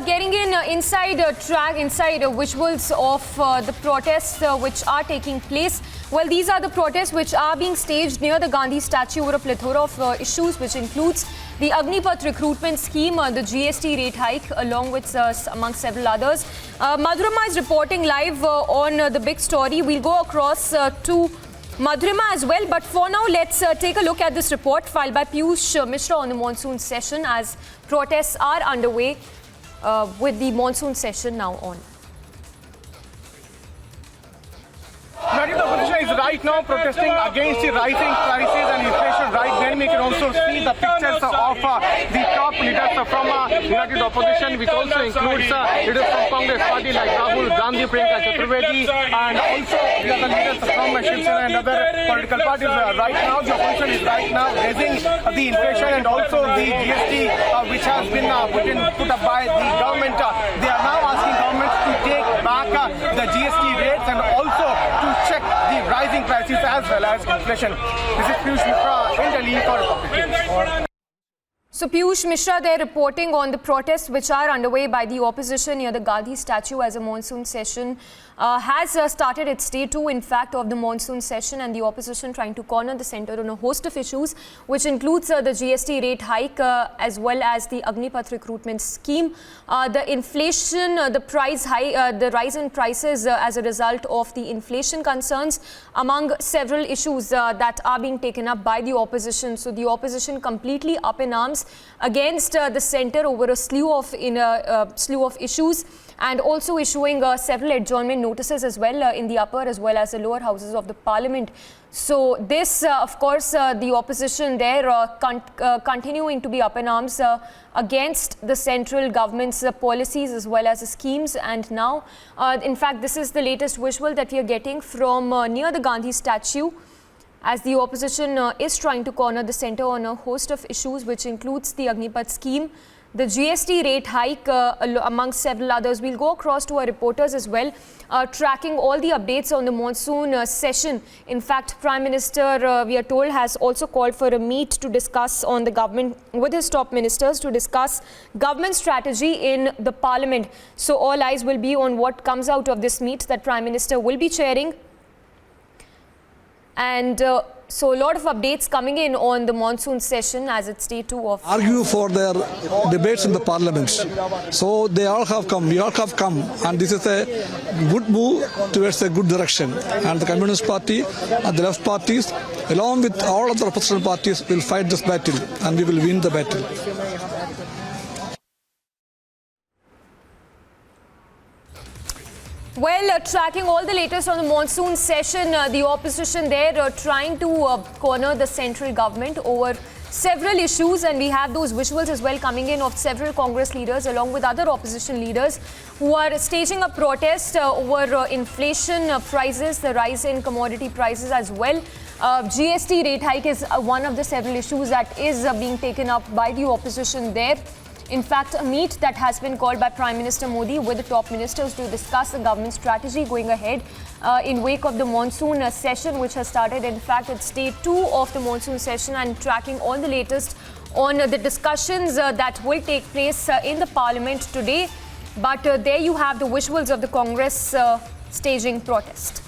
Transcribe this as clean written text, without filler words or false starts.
Getting in inside visuals of the protests which are taking place. Well, these are the protests which are being staged near the Gandhi statue over a plethora of issues, which includes the Agnipath recruitment scheme, the GST rate hike, along with among several others. Madhurima is reporting live on the big story. We'll go across to Madhurima as well, but for now, let's take a look at this report filed by Piyush Mishra on the monsoon session as protests are underway with the monsoon session now on. The opposition is right now protesting against the rising prices and inflation. Right then we can also see the pictures of the top leaders from United Opposition, which also includes leaders from Congress party like Rahul Gandhi, Priyanka Chaturvedi, and also the other leaders from Shiv Sena and other political parties. Right now the opposition is raising the inflation and also the GST which has been put up by the government. They are now asking government to take back the GST rates and also to check the rising prices as well as inflation. This is Piyush Mishra in Delhi for Republic News. So Piyush Mishra there reporting on the protests which are underway by the opposition near the Gandhi statue as a monsoon session has started its day 2, in fact, of the monsoon session, and the opposition trying to corner the centre on a host of issues, which includes the GST rate hike as well as the Agnipath recruitment scheme, the inflation, the rise in prices as a result of the inflation concerns, among several issues that are being taken up by the opposition. So the opposition completely up in arms against the centre over a slew of issues, and also issuing several adjournment notices as well in the upper as well as the lower houses of the parliament. So this, of course, the opposition there continuing to be up in arms against the central government's policies as well as the schemes. And now, in fact, this is the latest visual that we are getting from near the Gandhi statue, as the opposition is trying to corner the centre on a host of issues, which includes the Agnipath scheme, the GST rate hike, among several others. We'll go across to our reporters as well, tracking all the updates on the monsoon session. In fact, Prime Minister, we are told, has also called for a meet to discuss on the government with his top ministers to discuss government strategy in the parliament. So all eyes will be on what comes out of this meet that Prime Minister will be chairing. And so a lot of updates coming in on the monsoon session as it's day 2 of... Argue for their debates in the parliament. So they all have come, we all have come, and this is a good move towards a good direction. And the Communist Party and the left parties, along with all other opposition parties, will fight this battle and we will win the battle. Well, tracking all the latest on the monsoon session, the opposition there trying to corner the central government over several issues, and we have those visuals as well coming in of several Congress leaders along with other opposition leaders who are staging a protest over inflation prices, the rise in commodity prices as well. GST rate hike is one of the several issues that is being taken up by the opposition there. In fact, a meet that has been called by Prime Minister Modi with the top ministers to discuss the government strategy going ahead in wake of the monsoon session, which has started. In fact, it's day 2 of the monsoon session, and tracking all the latest on the discussions that will take place in the parliament today. But there you have the visuals of the Congress staging protest.